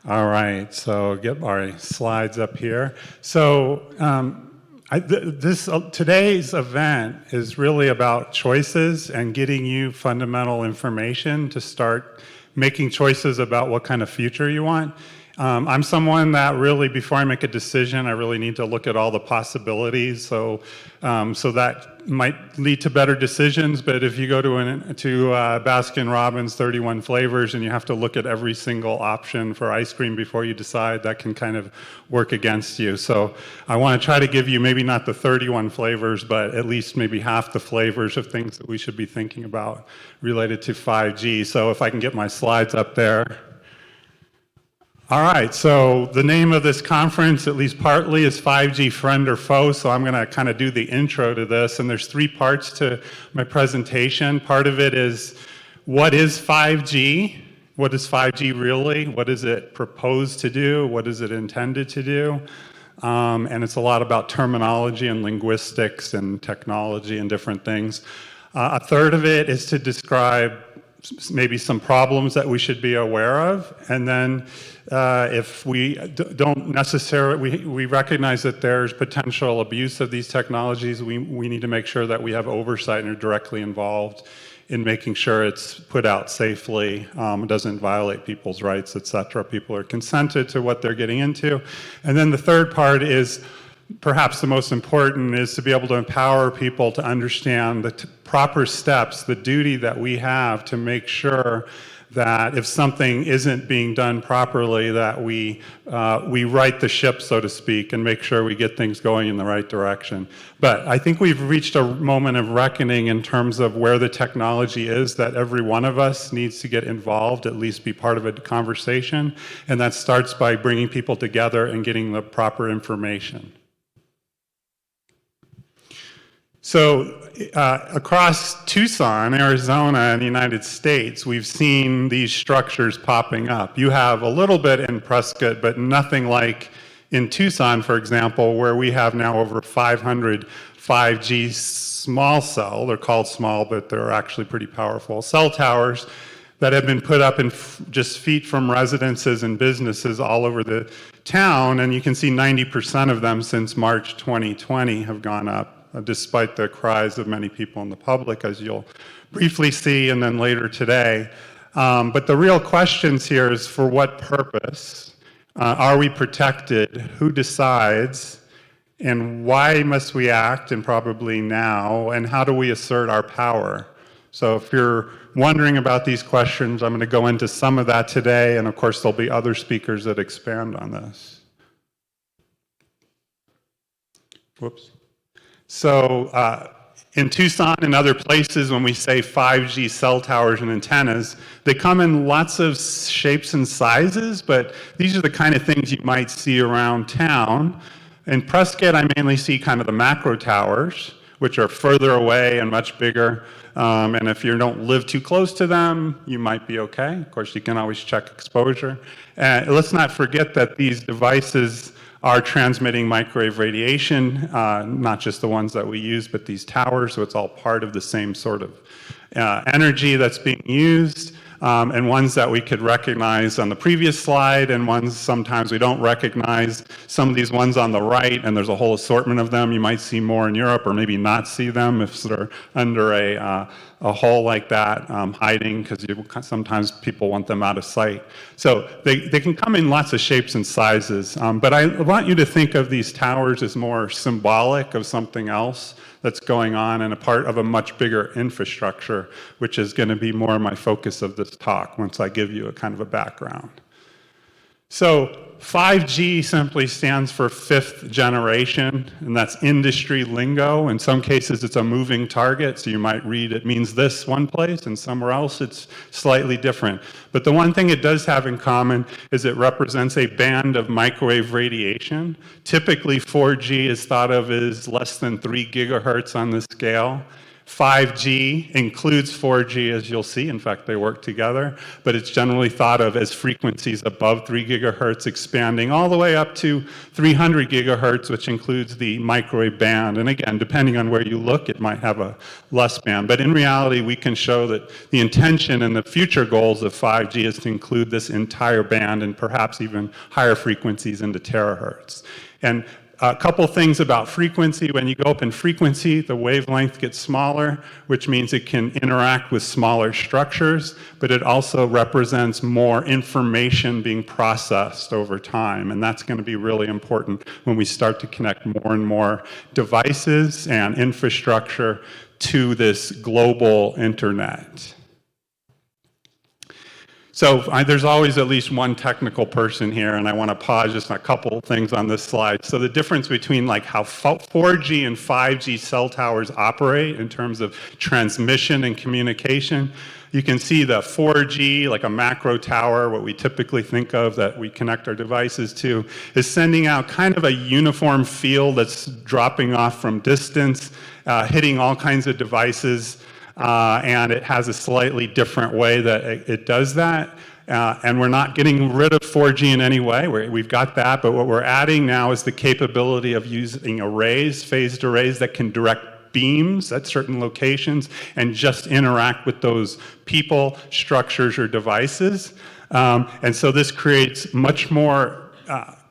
All right, so get our slides up here. So today's event is really about choices and getting you fundamental information to start making choices about what kind of future you want. I'm someone that really, before I make a decision, I really need to look at all the possibilities. So that might lead to better decisions. But if you go to Baskin-Robbins 31 flavors and you have to look at every single option for ice cream before you decide, that can kind of work against you. So I want to try to give you maybe not the 31 flavors, but at least maybe half the flavors of things that we should be thinking about related to 5G. So if I can get my slides up there. All right, so the name of this conference, at least partly, is 5G Friend or Foe, so I'm going to kind of do the intro to this, and there's three parts to my presentation. Part of it is, what is 5G? What is 5G really? What is it proposed to do? What is it intended to do? And it's a lot about terminology and linguistics and technology and different things. A third of it is to describe maybe some problems that we should be aware of, and then if we don't necessarily, we recognize that there's potential abuse of these technologies, we need to make sure that we have oversight and are directly involved in making sure it's put out safely, doesn't violate people's rights, etc. People are consented to what they're getting into. And then the third part is, perhaps the most important, is to be able to empower people to understand the proper steps, the duty that we have to make sure that if something isn't being done properly, that we right the ship, so to speak, and make sure we get things going in the right direction. But I think we've reached a moment of reckoning in terms of where the technology is, that every one of us needs to get involved, at least be part of a conversation, and that starts by bringing people together and getting the proper information. So across Tucson, Arizona, in the United States, we've seen these structures popping up. You have a little bit in Prescott, but nothing like in Tucson, for example, where we have now over 500 5G small cell, they're called small, but they're actually pretty powerful, cell towers that have been put up in just feet from residences and businesses all over the town. And you can see 90% of them since March 2020 have gone up, despite the cries of many people in the public, as you'll briefly see, and then later today. But the real questions here is, for what purpose? Are we protected? Who decides? And why must we act, and probably now? And how do we assert our power? So if you're wondering about these questions, I'm going to go into some of that today, and of course there'll be other speakers that expand on this. Whoops. So in Tucson and other places, when we say 5G cell towers and antennas, they come in lots of shapes and sizes, but these are the kind of things you might see around town. In Prescott, I mainly see kind of the macro towers, which are further away and much bigger. And if you don't live too close to them, you might be okay. Of course, you can always check exposure. Let's not forget that these devices are transmitting microwave radiation, not just the ones that we use, but these towers, so it's all part of the same sort of energy that's being used, and ones that we could recognize on the previous slide, and ones sometimes we don't recognize. Some of these ones on the right, and there's a whole assortment of them, you might see more in Europe, or maybe not see them if they're under a hole like that, hiding, because sometimes people want them out of sight. So they can come in lots of shapes and sizes, but I want you to think of these towers as more symbolic of something else that's going on, and a part of a much bigger infrastructure, which is going to be more my focus of this talk once I give you a kind of a background. So 5G simply stands for fifth generation, and that's industry lingo. In some cases, it's a moving target, so you might read it means this one place, and somewhere else it's slightly different. But the one thing it does have in common is it represents a band of microwave radiation. Typically, 4G is thought of as less than 3 gigahertz on the scale. 5G includes 4G, as you'll see. In fact, they work together, but it's generally thought of as frequencies above 3 gigahertz expanding all the way up to 300 gigahertz, which includes the microwave band. And again, depending on where you look, it might have a less band. But in reality, we can show that the intention and the future goals of 5G is to include this entire band and perhaps even higher frequencies into terahertz. And a couple things about frequency. When you go up in frequency, the wavelength gets smaller, which means it can interact with smaller structures, but it also represents more information being processed over time. And that's going to be really important when we start to connect more and more devices and infrastructure to this global internet. So there's always at least one technical person here, and I want to pause just on a couple things on this slide. So the difference between like how 4G and 5G cell towers operate in terms of transmission and communication, you can see the 4G, like a macro tower, what we typically think of that we connect our devices to, is sending out kind of a uniform field that's dropping off from distance, hitting all kinds of devices. And it has a slightly different way that it does that. And we're not getting rid of 4G in any way. We've got that, but what we're adding now is the capability of using arrays, phased arrays that can direct beams at certain locations and just interact with those people, structures, or devices. And so this creates much more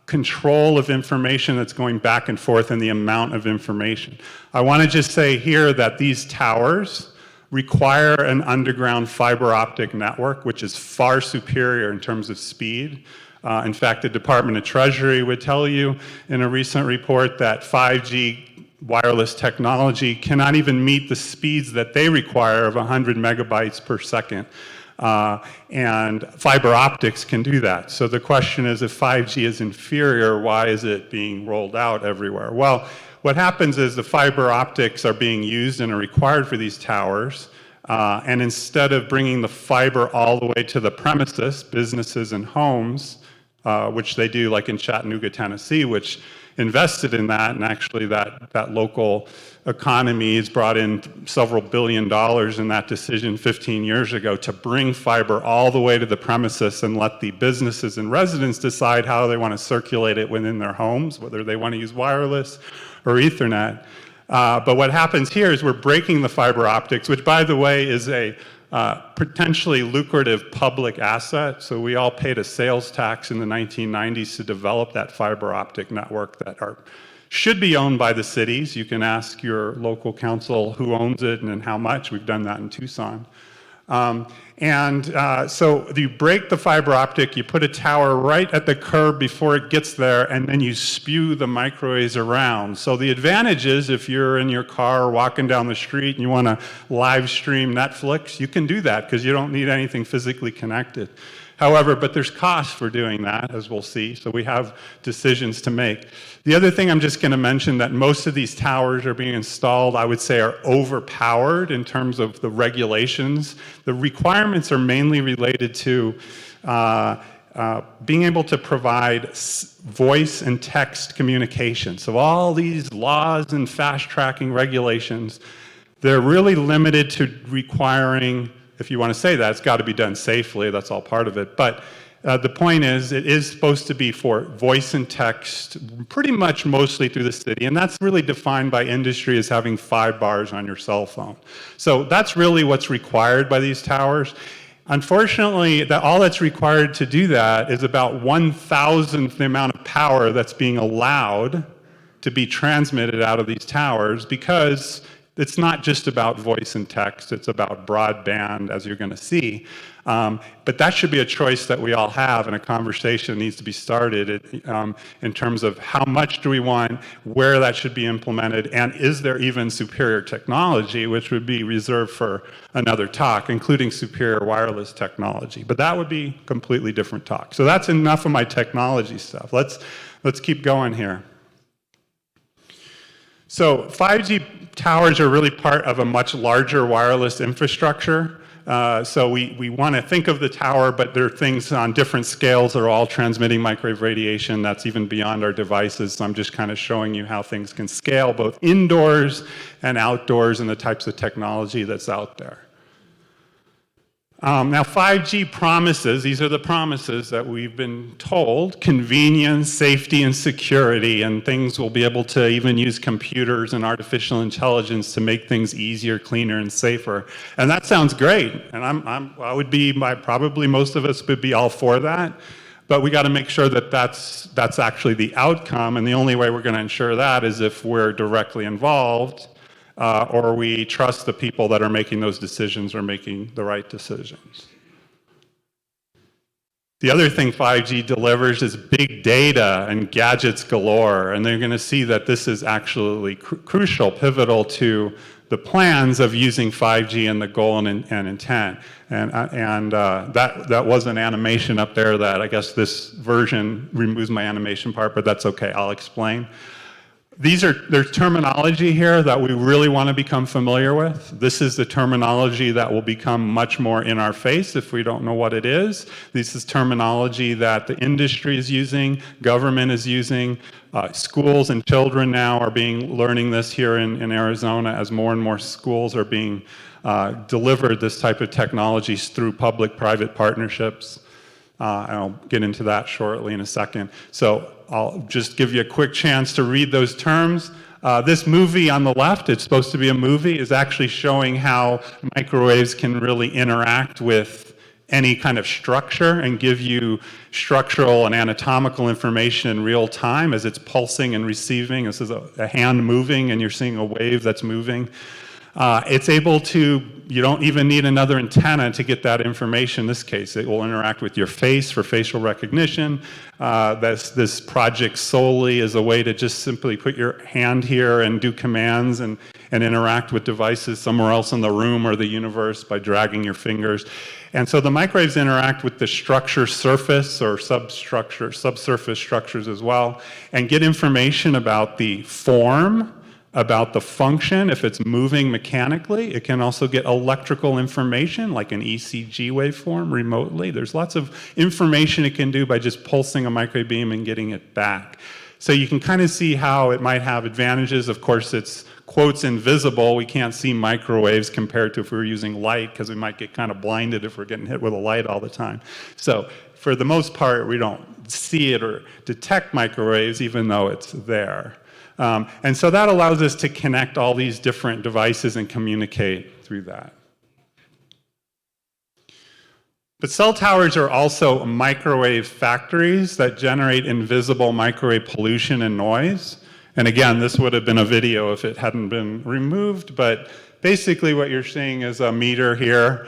control of information that's going back and forth and the amount of information. I want to just say here that these towers require an underground fiber optic network, which is far superior in terms of speed. In fact, the Department of Treasury would tell you in a recent report that 5G wireless technology cannot even meet the speeds that they require of 100 megabytes per second. And fiber optics can do that. So the question is, if 5G is inferior, why is it being rolled out everywhere? Well, what happens is the fiber optics are being used and are required for these towers, and instead of bringing the fiber all the way to the premises, businesses and homes, which they do like in Chattanooga, Tennessee, which invested in that, and actually that local economy has brought in several $billion in that decision 15 years ago to bring fiber all the way to the premises and let the businesses and residents decide how they want to circulate it within their homes, whether they want to use wireless or Ethernet. But what happens here is we're breaking the fiber optics, which, by the way, is a potentially lucrative public asset. So we all paid a sales tax in the 1990s to develop that fiber optic network that should be owned by the cities. You can ask your local council who owns it and how much. We've done that in Tucson. So you break the fiber optic, you put a tower right at the curb before it gets there, and then you spew the microwaves around. So the advantage is if you're in your car or walking down the street and you want to live stream Netflix, you can do that because you don't need anything physically connected. However, but there's costs for doing that, as we'll see, so we have decisions to make. The other thing I'm just going to mention that most of these towers are being installed, I would say, are overpowered in terms of the regulations. The requirements are mainly related to being able to provide voice and text communication. So all these laws and fast-tracking regulations, they're really limited to requiring, if you want to say that, it's got to be done safely, that's all part of it. But the point is, it is supposed to be for voice and text, pretty much mostly through the city, and that's really defined by industry as having 5 bars on your cell phone. So that's really what's required by these towers. Unfortunately, all that's required to do that is about 1,000th the amount of power that's being allowed to be transmitted out of these towers, because it's not just about voice and text, it's about broadband, as you're going to see. But that should be a choice that we all have, and a conversation needs to be started in terms of how much do we want, where that should be implemented, and is there even superior technology, which would be reserved for another talk, including superior wireless technology. But that would be a completely different talk. So that's enough of my technology stuff. Let's keep going here. So 5G towers are really part of a much larger wireless infrastructure. So we want to think of the tower, but there are things on different scales that are all transmitting microwave radiation that's even beyond our devices. So I'm just kind of showing you how things can scale both indoors and outdoors and the types of technology that's out there. Now 5G promises, these are the promises that we've been told, convenience, safety, and security, and things will be able to even use computers and artificial intelligence to make things easier, cleaner, and safer. And that sounds great, and I would be, probably most of us would be all for that, but we got to make sure that that's actually the outcome, and the only way we're going to ensure that is if we're directly involved, or we trust the people that are making those decisions are making the right decisions. The other thing 5G delivers is big data and gadgets galore, and they're going to see that this is actually crucial, pivotal to the plans of using 5G and the goal and intent. And that was an animation up there that I guess this version removes my animation part, but that's okay, I'll explain. There's terminology here that we really want to become familiar with. This is the terminology that will become much more in our face if we don't know what it is. This is terminology that the industry is using, government is using, schools and children now are learning this here in Arizona as more and more schools are being delivered this type of technologies through public-private partnerships. And I'll get into that shortly in a second. So I'll just give you a quick chance to read those terms. This movie on the left, it's supposed to be a movie, is actually showing how microwaves can really interact with any kind of structure and give you structural and anatomical information in real time as it's pulsing and receiving. This is a hand moving and you're seeing a wave that's moving. It's able to, you don't even need another antenna to get that information in this case. It will interact with your face for facial recognition. This project solely is a way to just simply put your hand here and do commands and interact with devices somewhere else in the room or the universe by dragging your fingers. And so the microwaves interact with the structure surface or subsurface structures as well, and get information about the form, about the function. If it's moving mechanically, it can also get electrical information like an ECG waveform remotely. There's lots of information it can do by just pulsing a microwave beam and getting it back. So you can kind of see how it might have advantages. Of course, it's quotes invisible. We can't see microwaves compared to if we were using light, because we might get kind of blinded if we're getting hit with a light all the time. So for the most part, we don't see it or detect microwaves even though it's there. And so that allows us to connect all these different devices and communicate through that. But cell towers are also microwave factories that generate invisible microwave pollution and noise. And again, this would have been a video if it hadn't been removed, but basically what you're seeing is a meter here.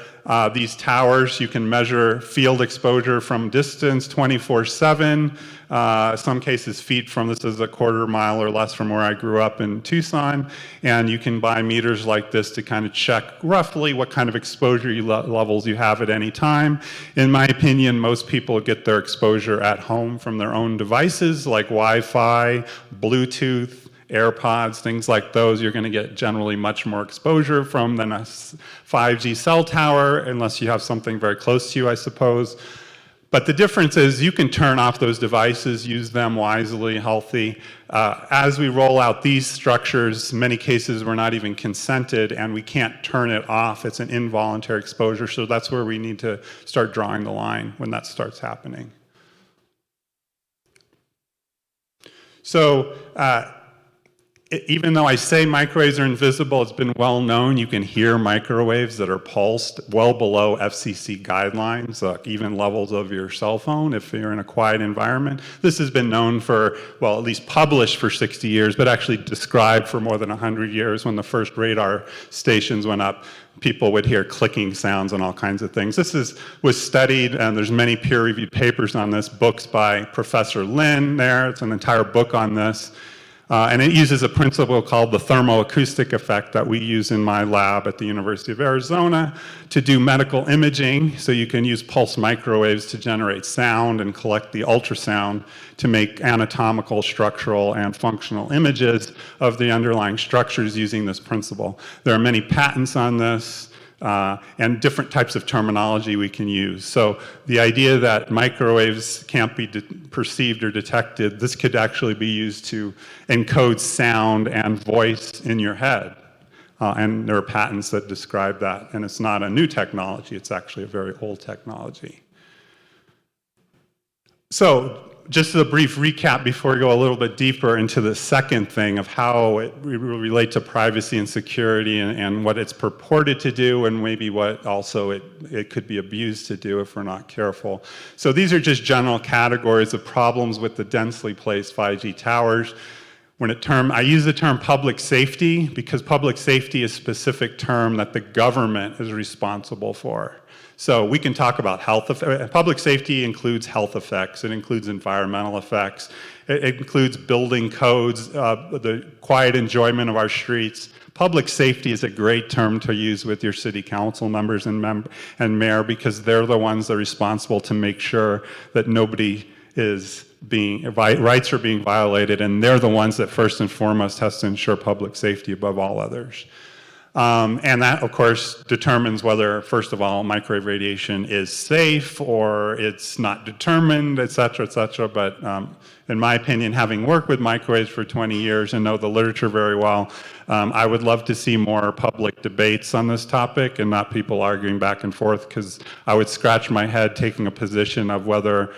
These towers, you can measure field exposure from distance 24/7, some cases feet from, this is a quarter mile or less from where I grew up in Tucson, and you can buy meters like this to kind of check roughly what kind of exposure levels you have at any time. In my opinion, most people get their exposure at home from their own devices like Wi-Fi, Bluetooth, AirPods, things like those. You're going to get generally much more exposure from than a 5G cell tower, unless you have something very close to you, I suppose. But the difference is you can turn off those devices, use them wisely, healthy. As we roll out these structures, in many cases we're not even consented and we can't turn it off. It's an involuntary exposure, so that's where we need to start drawing the line when that starts happening. So, even though I say microwaves are invisible, it's been well known you can hear microwaves that are pulsed well below FCC guidelines, even levels of your cell phone if you're in a quiet environment. This has been known for, well, at least published for 60 years, but actually described for more than 100 years. When the first radar stations went up, people would hear clicking sounds and all kinds of things. This was studied, and there's many peer-reviewed papers on this, books by Professor Lin there. It's an entire book on this. And it uses a principle called the thermoacoustic effect that we use in my lab at the University of Arizona to do medical imaging. So you can use pulse microwaves to generate sound and collect the ultrasound to make anatomical, structural, and functional images of the underlying structures using this principle. There are many patents on this. and different types of terminology we can use. So the idea that microwaves can't be perceived or detected, this could actually be used to encode sound and voice in your head. And there are patents that describe that. And it's not a new technology, it's actually a very old technology. So just a brief recap before we go a little bit deeper into the second thing of how it will relate to privacy and security and what it's purported to do and maybe what also it could be abused to do if we're not careful. So these are just general categories of problems with the densely placed 5G towers. I use the term public safety because public safety is a specific term that the government is responsible for. So we can talk about health. Public safety includes health effects. It includes environmental effects. It includes building codes, the quiet enjoyment of our streets. Public safety is a great term to use with your city council members and mayor because they're the ones that are responsible to make sure that nobody is rights are being violated, and they're the ones that first and foremost has to ensure public safety above all others. And that, of course, determines whether, first of all, microwave radiation is safe or it's not determined, et cetera, et cetera. But in my opinion, having worked with microwaves for 20 years and know the literature very well, I would love to see more public debates on this topic and not people arguing back and forth, because I would scratch my head taking a position of whether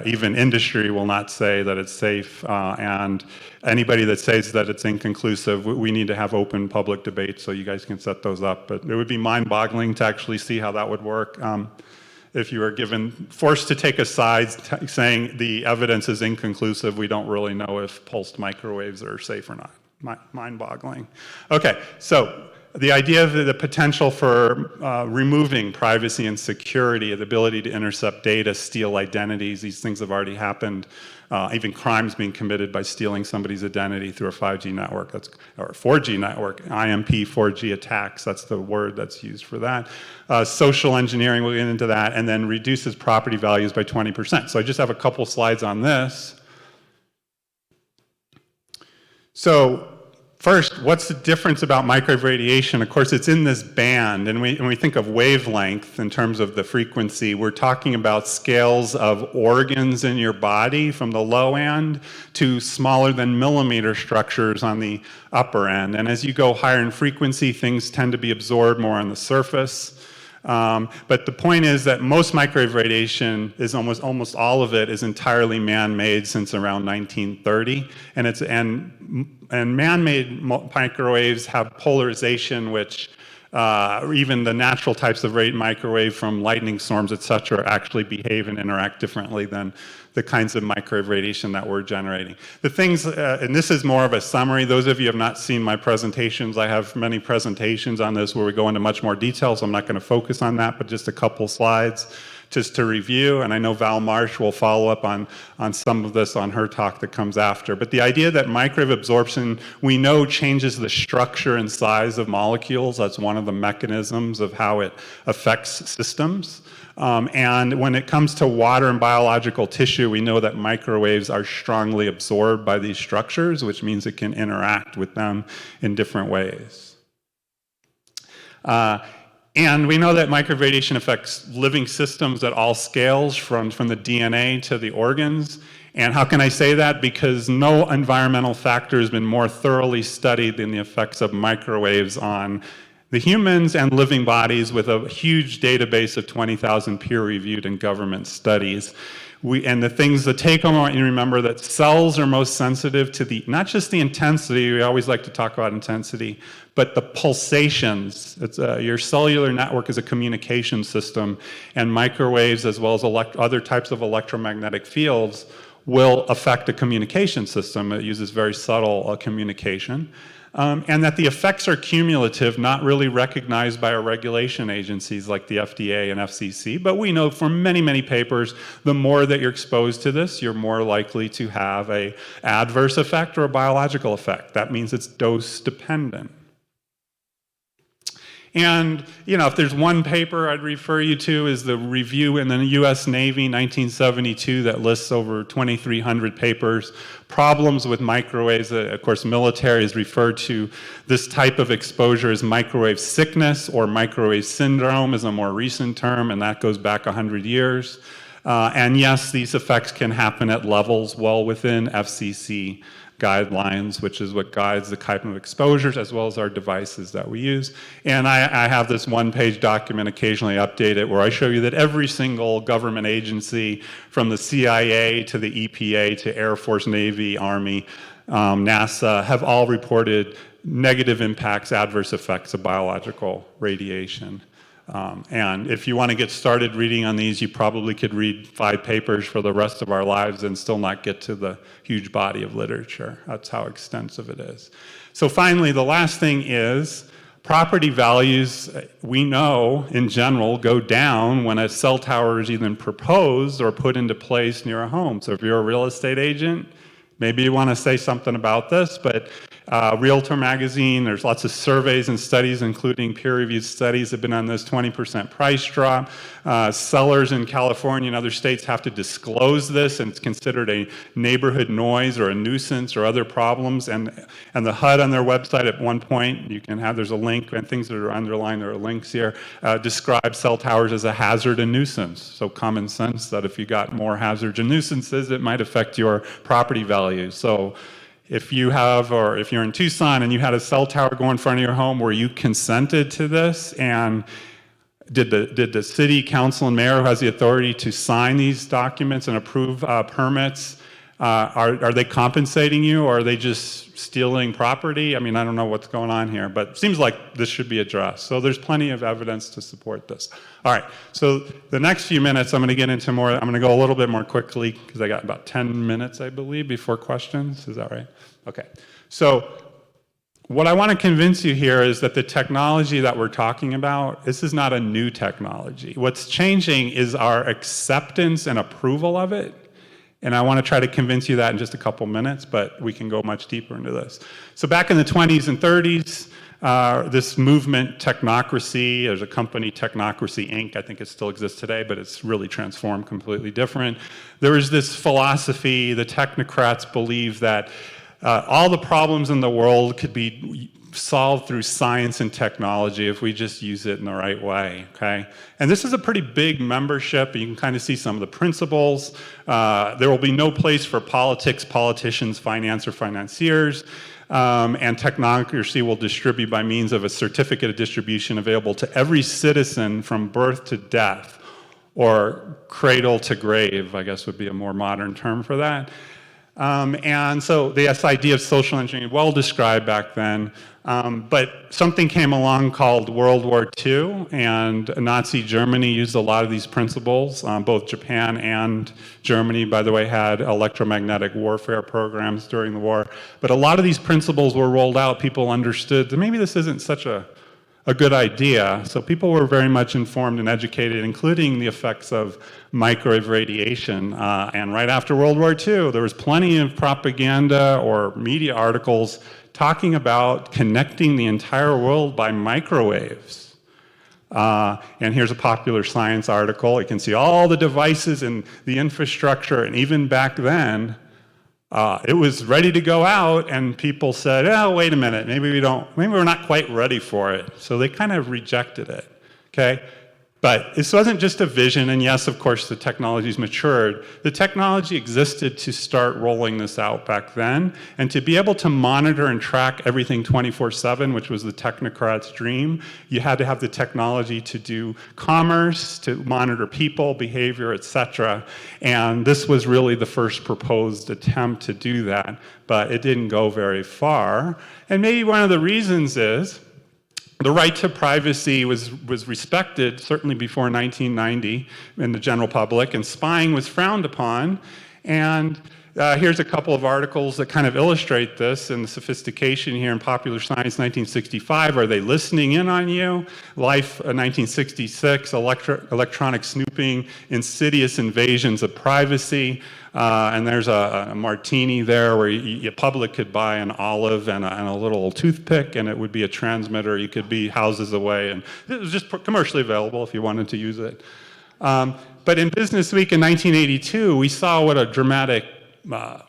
even industry will not say that it's safe, and anybody that says that it's inconclusive, we need to have open public debates so you guys can set those up. But it would be mind-boggling to actually see how that would work if you were forced to take a side saying the evidence is inconclusive, we don't really know if pulsed microwaves are safe or not. Mind-boggling. Okay, so the idea of the potential for removing privacy and security, the ability to intercept data, steal identities, these things have already happened. Even crimes being committed by stealing somebody's identity through a 5G network, or a 4G network, IMP 4G attacks, that's the word that's used for that. Social engineering, we'll get into that, and then reduces property values by 20%. So I just have a couple slides on this. So, first, what's the difference about microwave radiation? Of course, it's in this band, and when we think of wavelength in terms of the frequency, we're talking about scales of organs in your body from the low end to smaller than millimeter structures on the upper end. And as you go higher in frequency, things tend to be absorbed more on the surface. But the point is that most microwave radiation is almost all of it is entirely man-made since around 1930, and man-made microwaves have polarization, which even the natural types of microwave from lightning storms, et cetera, actually behave and interact differently than the kinds of microwave radiation that we're generating. The things, and this is more of a summary, those of you who have not seen my presentations, I have many presentations on this where we go into much more detail, so I'm not going to focus on that, but just a couple slides just to review, and I know Val Marsh will follow up on some of this on her talk that comes after. But the idea that microwave absorption, we know, changes the structure and size of molecules. That's one of the mechanisms of how it affects systems. And when it comes to water and biological tissue, we know that microwaves are strongly absorbed by these structures, which means it can interact with them in different ways. And we know that microwave radiation affects living systems at all scales, from the DNA to the organs. And how can I say that? Because no environmental factor has been more thoroughly studied than the effects of microwaves on the humans and living bodies, with a huge database of 20,000 peer-reviewed and government studies. And the take-home, I want you to remember that cells are most sensitive to not just the intensity, we always like to talk about intensity, but the pulsations. Your cellular network is a communication system, and microwaves, as well as other types of electromagnetic fields, will affect a communication system. It uses very subtle communication. And that the effects are cumulative, not really recognized by our regulation agencies like the FDA and FCC, but we know from many, many papers, the more that you're exposed to this, you're more likely to have an adverse effect or a biological effect. That means it's dose dependent. And, you know, if there's one paper I'd refer you to is the review in the U.S. Navy, 1972, that lists over 2,300 papers. Problems with microwaves. Of course, military has referred to this type of exposure as microwave sickness, or microwave syndrome is a more recent term, and that goes back 100 years. And yes, these effects can happen at levels well within FCC guidelines, which is what guides the type of exposures as well as our devices that we use. And I have this one-page document, occasionally updated, where I show you that every single government agency, from the CIA to the EPA to Air Force, Navy, Army, NASA, have all reported negative impacts, adverse effects of biological radiation. And if you want to get started reading on these, you probably could read 5 papers for the rest of our lives and still not get to the huge body of literature. That's how extensive it is. So finally, the last thing is property values, we know in general, go down when a cell tower is either proposed or put into place near a home. So if you're a real estate agent, maybe you want to say something about this, but Realtor Magazine, there's lots of surveys and studies, including peer-reviewed studies, have been on this 20% price drop. Sellers in California and other states have to disclose this, and it's considered a neighborhood noise or a nuisance or other problems. And the HUD on their website at one point, you can have, there's a link, and things that are underlined, there are links here, describe cell towers as a hazard and nuisance. So common sense that if you got more hazards and nuisances, it might affect your property value. So if you have, or if you're in Tucson and you had a cell tower go in front of your home, where you consented to this, and did the city council and mayor, who has the authority to sign these documents and approve permits, are they compensating you, or are they just stealing property? I mean, I don't know what's going on here, but it seems like this should be addressed. So there's plenty of evidence to support this. All right, so the next few minutes I'm going to get into more, I'm going to go a little bit more quickly because I got about 10 minutes, I believe, before questions. Is that right? Okay, so what I want to convince you here is that the technology that we're talking about, this is not a new technology. What's changing is our acceptance and approval of it. And I want to try to convince you that in just a couple minutes, but we can go much deeper into this. So back in the 20s and 30s, this movement, Technocracy, there's a company, Technocracy Inc., I think it still exists today, but it's really transformed, completely different. There was this philosophy, the technocrats believe that all the problems in the world could be solved through science and technology if we just use it in the right way, okay? And this is a pretty big membership. You can kind of see some of the principles. There will be no place for politics, politicians, finance, or financiers. And technocracy will distribute by means of a certificate of distribution available to every citizen from birth to death, or cradle to grave, I guess would be a more modern term for that. And so this idea of social engineering, well described back then, but something came along called World War II, and Nazi Germany used a lot of these principles. Both Japan and Germany, by the way, had electromagnetic warfare programs during the war. But a lot of these principles were rolled out. People understood that maybe this isn't such a good idea. So people were very much informed and educated, including the effects of microwave radiation. And right after World War II, there was plenty of propaganda or media articles talking about connecting the entire world by microwaves. And here's a Popular Science article. You can see all the devices and the infrastructure, and even back then, it was ready to go out, and people said, oh, wait a minute, maybe we're not quite ready for it. So they kind of rejected it, okay? But this wasn't just a vision, and yes, of course, the technology's matured. The technology existed to start rolling this out back then, and to be able to monitor and track everything 24/7, which was the technocrat's dream, you had to have the technology to do commerce, to monitor people, behavior, etc. And this was really the first proposed attempt to do that, but it didn't go very far. And maybe one of the reasons is the right to privacy was respected, certainly before 1990 in the general public, and spying was frowned upon. And here's a couple of articles that kind of illustrate this and the sophistication here in Popular Science 1965. Are they listening in on you? Life 1966, electronic snooping, insidious invasions of privacy. And there's a martini there where a public could buy an olive and a little toothpick, and it would be a transmitter. You could be houses away, and it was just commercially available if you wanted to use it. But in Business Week in 1982, we saw what a dramatic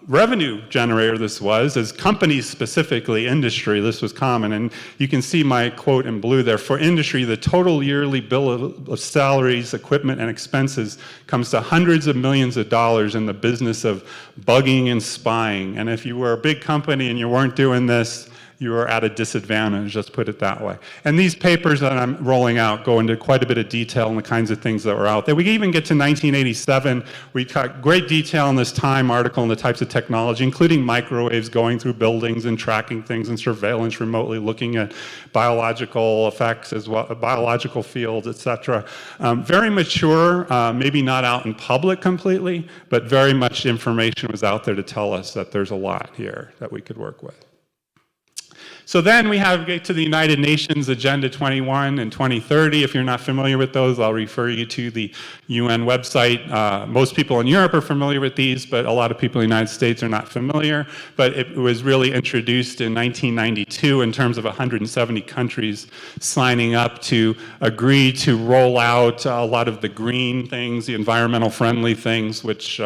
revenue generator this was, as companies specifically, industry, this was common. And you can see my quote in blue there. For industry, the total yearly bill of salaries, equipment, and expenses comes to hundreds of millions of dollars in the business of bugging and spying. And if you were a big company and you weren't doing this, you are at a disadvantage, let's put it that way. And these papers that I'm rolling out go into quite a bit of detail on the kinds of things that were out there. We even get to 1987. We got great detail in this Time article on the types of technology, including microwaves going through buildings and tracking things and surveillance remotely, looking at biological effects as well, biological fields, etc. Very mature, maybe not out in public completely, but very much information was out there to tell us that there's a lot here that we could work with. So then we get to the United Nations Agenda 21 and 2030. If you're not familiar with those, I'll refer you to the UN website. Most people in Europe are familiar with these, but a lot of people in the United States are not familiar. But it was really introduced in 1992 in terms of 170 countries signing up to agree to roll out a lot of the green things, the environmental friendly things, which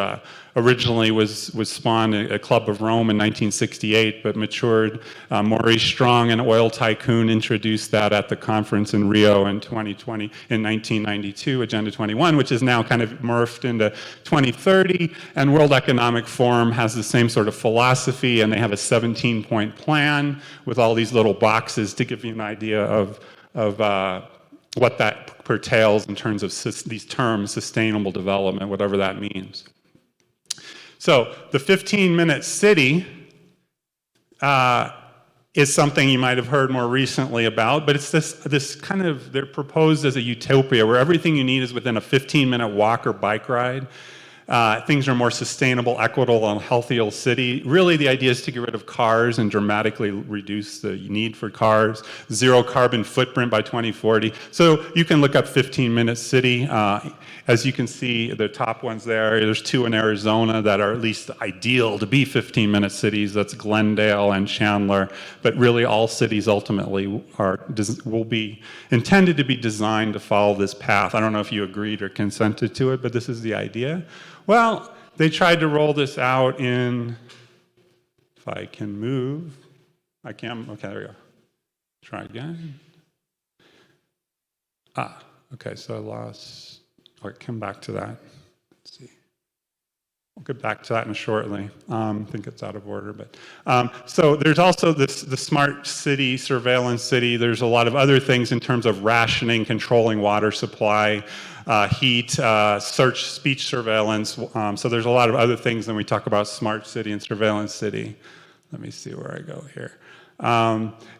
originally was spawned at a Club of Rome in 1968, but matured. Maurice Strong, an oil tycoon, introduced that at the conference in Rio in 2020, in 1992, Agenda 21, which is now kind of morphed into 2030. And World Economic Forum has the same sort of philosophy, and they have a 17-point plan with all these little boxes to give you an idea of what that pertains in terms of these terms, sustainable development, whatever that means. So the 15-minute city is something you might have heard more recently about, but it's this kind of, they're proposed as a utopia where everything you need is within a 15-minute walk or bike ride. Things are more sustainable, equitable, and healthier city. Really, the idea is to get rid of cars and dramatically reduce the need for cars. Zero carbon footprint by 2040. So you can look up 15-minute city. As you can see, the top ones there's two in Arizona that are at least ideal to be 15-minute cities. That's Glendale and Chandler. But really, all cities ultimately will be intended to be designed to follow this path. I don't know if you agreed or consented to it, but this is the idea. Well, they tried to roll this out in, if I can move, I can, okay, there we go. Try again. Okay, so I lost. I'll come back to that. Let's see. We'll get back to that shortly. I think it's out of order, but so there's also the smart city, surveillance city. There's a lot of other things in terms of rationing, controlling water supply, heat, search, speech surveillance. So there's a lot of other things when we talk about smart city and surveillance city. Let me see where I go here.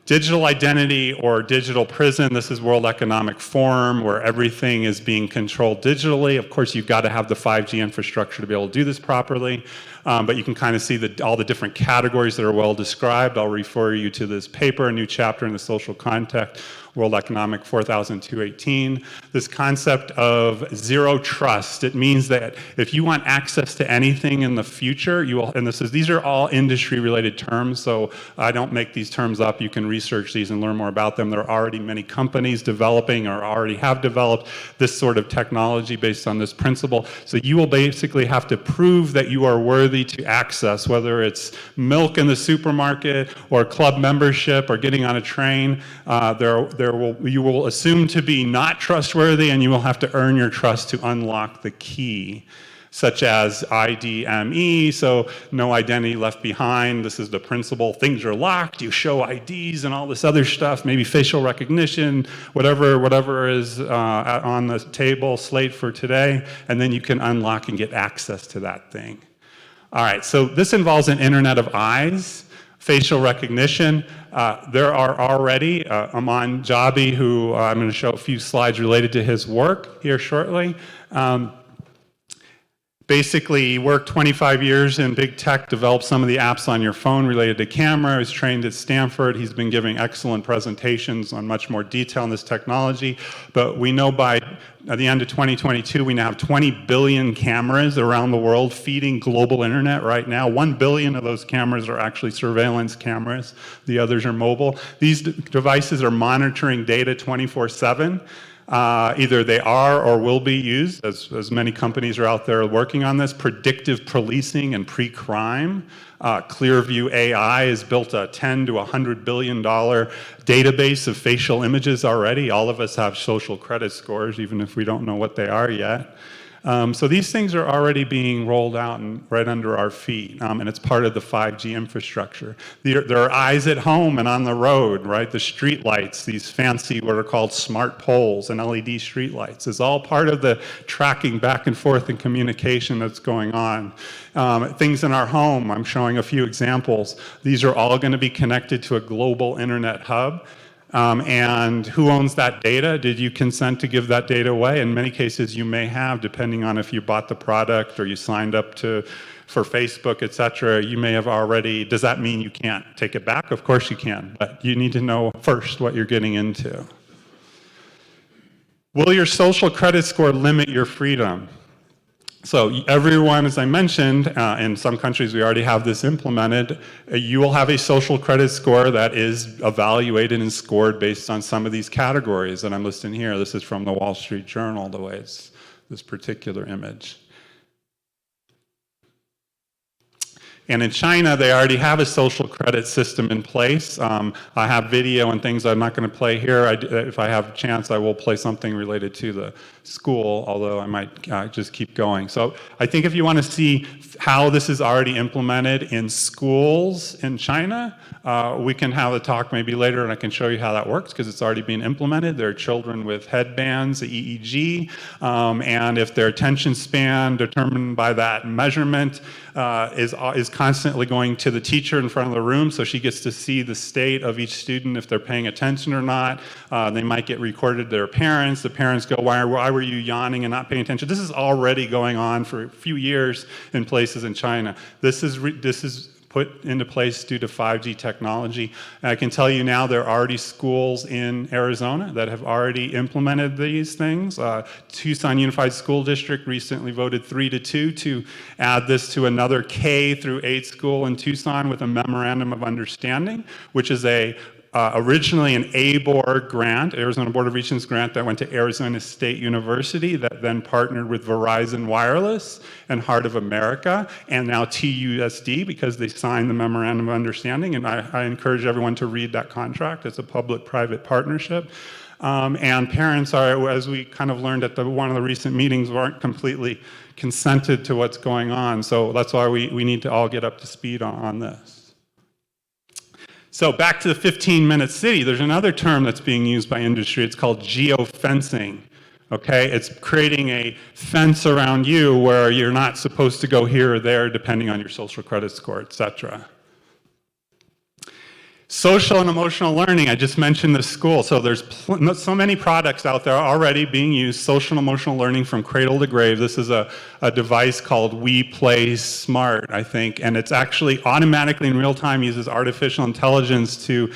Digital identity or digital prison. This is World Economic Forum, where everything is being controlled digitally. Of course, you've got to have the 5G infrastructure to be able to do this properly. But you can kind of see all the different categories that are well described. I'll refer you to this paper, a new chapter in the social context, World Economic 4218. This concept of zero trust. It means that if you want access to anything in the future, you will, and these are all industry-related terms, so I don't make these terms up. You can research these and learn more about them. There are already many companies developing or already have developed this sort of technology based on this principle. So you will basically have to prove that you are worthy to access, whether it's milk in the supermarket or club membership or getting on a train. You will assume to be not trustworthy, and you will have to earn your trust to unlock the key, such as IDME, so no identity left behind. This is the principle. Things are locked, you show IDs and all this other stuff, maybe facial recognition, whatever is on the table, slate for today, and then you can unlock and get access to that thing. All right, so this involves an Internet of Eyes, facial recognition. There are already, Aman Jabi, who I'm going to show a few slides related to his work here shortly. Basically, he worked 25 years in big tech, developed some of the apps on your phone related to camera. He was trained at Stanford. He's been giving excellent presentations on much more detail on this technology. But we know by at the end of 2022, we now have 20 billion cameras around the world feeding global internet right now. 1 billion of those cameras are actually surveillance cameras. The others are mobile. These devices are monitoring data 24/7. Either they are or will be used, as many companies are out there working on this, predictive policing and pre-crime. Clearview AI has built a $10 to $100 billion database of facial images already. All of us have social credit scores, even if we don't know what they are yet. So these things are already being rolled out and right under our feet, and it's part of the 5G infrastructure. There are eyes at home and on the road, right? The street lights, these fancy what are called smart poles and LED street lights, is all part of the tracking back and forth and communication that's going on. Things in our home, I'm showing a few examples. These are all going to be connected to a global internet hub. And who owns that data? Did you consent to give that data away? In many cases, you may have, depending on if you bought the product or you signed up for Facebook, et cetera. You may have already. Does that mean you can't take it back? Of course you can, but you need to know first what you're getting into. Will your social credit score limit your freedom? So everyone, as I mentioned, in some countries we already have this implemented, you will have a social credit score that is evaluated and scored based on some of these categories that I'm listing here. This is from the Wall Street Journal, the way it's this particular image. And in China, they already have a social credit system in place. I have video and things I'm not going to play here. If I have a chance, I will play something related to the school, although I might just keep going. So I think if you want to see how this is already implemented in schools in China, we can have a talk maybe later and I can show you how that works because it's already being implemented. There are children with headbands, the EEG, and if their attention span determined by that measurement is constantly going to the teacher in front of the room, so she gets to see the state of each student, if they're paying attention or not. They might get recorded to their parents. The parents go, why were you yawning and not paying attention? This is already going on for a few years in places in China. This is put into place due to 5G technology. And I can tell you now there are already schools in Arizona that have already implemented these things. Tucson Unified School District recently voted 3-2 to add this to another K through 8 school in Tucson with a memorandum of understanding, which is originally an ABOR grant, Arizona Board of Regents grant, that went to Arizona State University, that then partnered with Verizon Wireless and Heart of America, and now TUSD, because they signed the Memorandum of Understanding, and I encourage everyone to read that contract. It's a public-private partnership. And parents are, as we kind of learned at one of the recent meetings, aren't completely consented to what's going on, so that's why we need to all get up to speed on this. So back to the 15-minute city, there's another term that's being used by industry. It's called geofencing. Okay, it's creating a fence around you where you're not supposed to go here or there depending on your social credit score, et cetera. Social and emotional learning, I just mentioned the school. So there's so many products out there already being used, social and emotional learning from cradle to grave. This is a device called We Play Smart, I think, and it's actually automatically in real time uses artificial intelligence to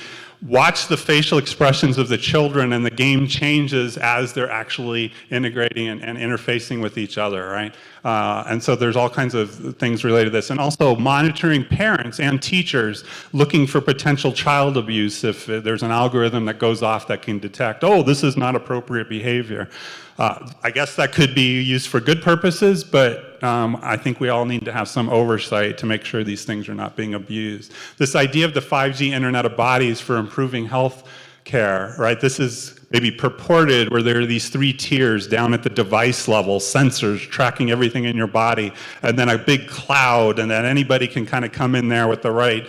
watch the facial expressions of the children, and the game changes as they're actually integrating and interfacing with each other, right? And so there's all kinds of things related to this. And also monitoring parents and teachers looking for potential child abuse if there's an algorithm that goes off that can detect, oh, this is not appropriate behavior. I guess that could be used for good purposes, but I think we all need to have some oversight to make sure these things are not being abused. This idea of the 5G Internet of Bodies for improving health care, right? This is maybe purported where there are these 3 tiers down at the device level, sensors tracking everything in your body, and then a big cloud, and then anybody can kind of come in there with the right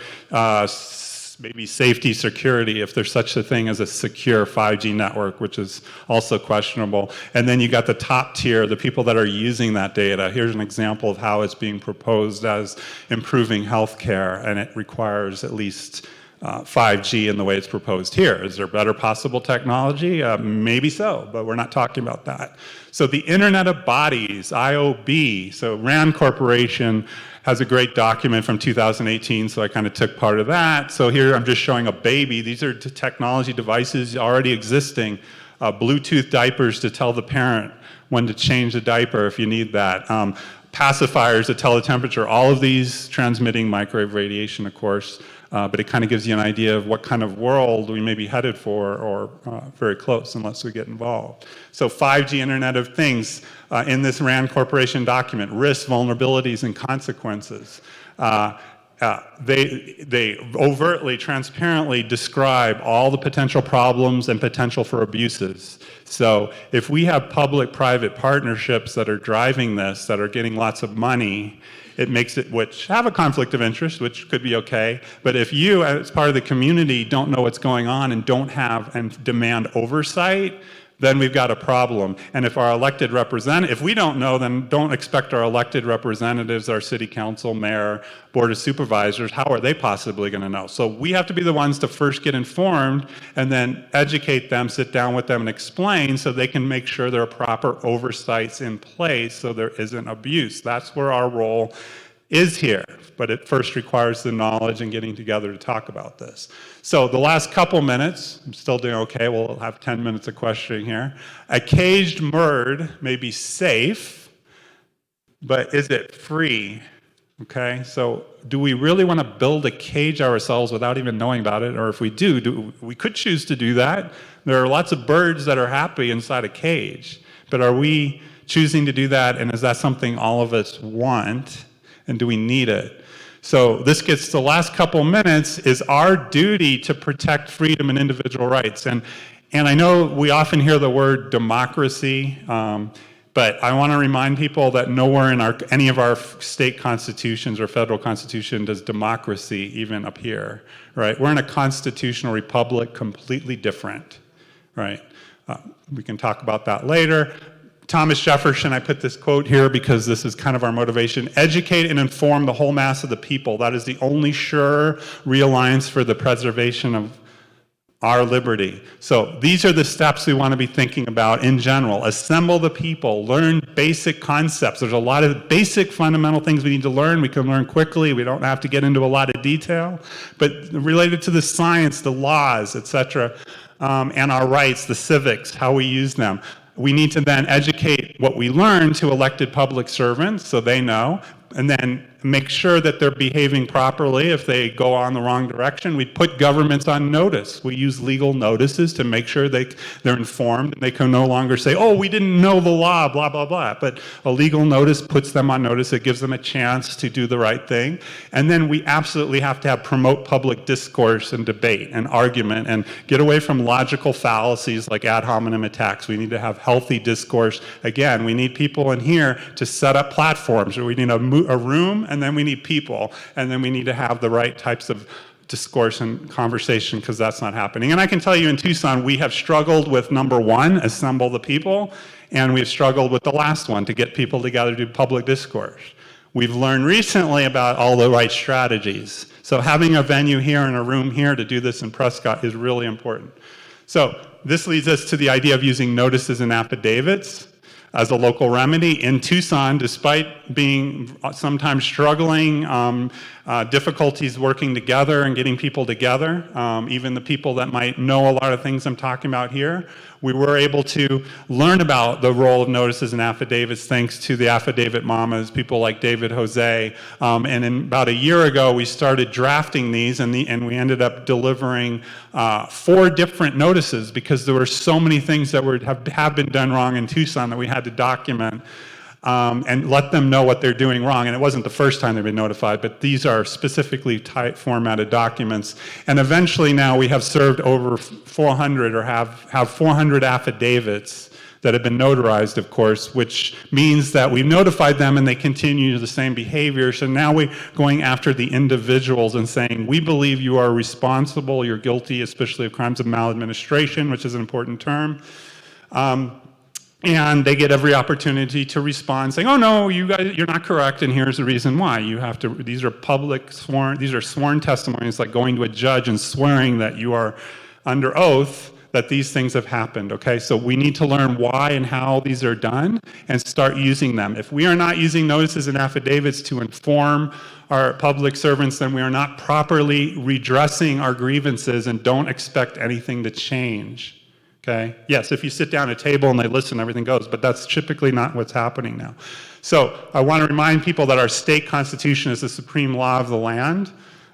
maybe safety, security, if there's such a thing as a secure 5G network, which is also questionable. And then you got the top tier, the people that are using that data. Here's an example of how it's being proposed as improving healthcare, and it requires at least 5G in the way it's proposed here. Is there better possible technology? Maybe so, but we're not talking about that. So the Internet of Bodies, IOB, so RAND Corporation has a great document from 2018, so I kind of took part of that. So here I'm just showing a baby. These are technology devices already existing, Bluetooth diapers to tell the parent when to change the diaper if you need that. Pacifiers that tell the temperature, all of these transmitting microwave radiation, of course, but it kind of gives you an idea of what kind of world we may be headed for, or very close unless we get involved. So 5G Internet of Things in this RAND Corporation document, risks, vulnerabilities, and consequences. They overtly, transparently describe all the potential problems and potential for abuses. So if we have public-private partnerships that are driving this, that are getting lots of money, it makes it, which have a conflict of interest, which could be okay, but if you, as part of the community, don't know what's going on and don't have and demand oversight, then we've got a problem. And if our elected if we don't know, then don't expect our elected representatives, our city council, mayor, board of supervisors, how are they possibly going to know? So we have to be the ones to first get informed and then educate them, sit down with them and explain so they can make sure there are proper oversights in place so there isn't abuse. That's where our role is here, but it first requires the knowledge and getting together to talk about this. So the last couple minutes, I'm still doing okay, we'll have 10 minutes of questioning here. A caged bird may be safe, but is it free? Okay, so do we really want to build a cage ourselves without even knowing about it? Or if we do, we could choose to do that. There are lots of birds that are happy inside a cage, but are we choosing to do that, and is that something all of us want? And do we need it? So this gets to the last couple minutes, is our duty to protect freedom and individual rights. And I know we often hear the word democracy, but I want to remind people that nowhere in any of our state constitutions or federal constitution does democracy even appear, right? We're in a constitutional republic, completely different, right? We can talk about that later. Thomas Jefferson, I put this quote here because this is kind of our motivation. Educate and inform the whole mass of the people. That is the only sure realliance for the preservation of our liberty. So these are the steps we want to be thinking about in general. Assemble the people, learn basic concepts. There's a lot of basic fundamental things we need to learn. We can learn quickly. We don't have to get into a lot of detail, but related to the science, the laws, etc., and our rights, the civics, how we use them. We need to then educate what we learn to elected public servants so they know, and then make sure that they're behaving properly if they go on the wrong direction. We put governments on notice. We use legal notices to make sure they're informed, and they can no longer say, oh, we didn't know the law, blah, blah, blah. But a legal notice puts them on notice. It gives them a chance to do the right thing. And then we absolutely have to promote public discourse and debate and argument and get away from logical fallacies like ad hominem attacks. We need to have healthy discourse. Again, we need people in here to set up platforms. We need a room, and then we need people, and then we need to have the right types of discourse and conversation, because that's not happening. And I can tell you in Tucson, we have struggled with number one, assemble the people, and we've struggled with the last one, to get people together to do public discourse. We've learned recently about all the right strategies. So having a venue here and a room here to do this in Prescott is really important. So this leads us to the idea of using notices and affidavits as a local remedy. In Tucson, despite being sometimes struggling, difficulties working together and getting people together, even the people that might know a lot of things I'm talking about here, we were able to learn about the role of notices and affidavits thanks to the affidavit mamas, people like David Jose. And about a year ago, we started drafting these, and we ended up delivering 4 different notices because there were so many things that have been done wrong in Tucson that we had to document and let them know what they're doing wrong. And it wasn't the first time they've been notified, but these are specifically type formatted documents. And eventually now we have served over 400 or have 400 affidavits that have been notarized, of course, which means that we've notified them and they continue the same behavior. So now we're going after the individuals and saying, we believe you are responsible, you're guilty, especially of crimes of maladministration, which is an important term. And they get every opportunity to respond, saying, "Oh no, you guys, you're not correct, and here's the reason why. You have to." These are public sworn. These are sworn testimonies, like going to a judge and swearing that you are under oath that these things have happened. Okay, so we need to learn why and how these are done, and start using them. If we are not using notices and affidavits to inform our public servants, then we are not properly redressing our grievances, and don't expect anything to change. Okay? Yes, if you sit down at a table and they listen, everything goes, but that's typically not what's happening now. So I want to remind people that our state constitution is the supreme law of the land,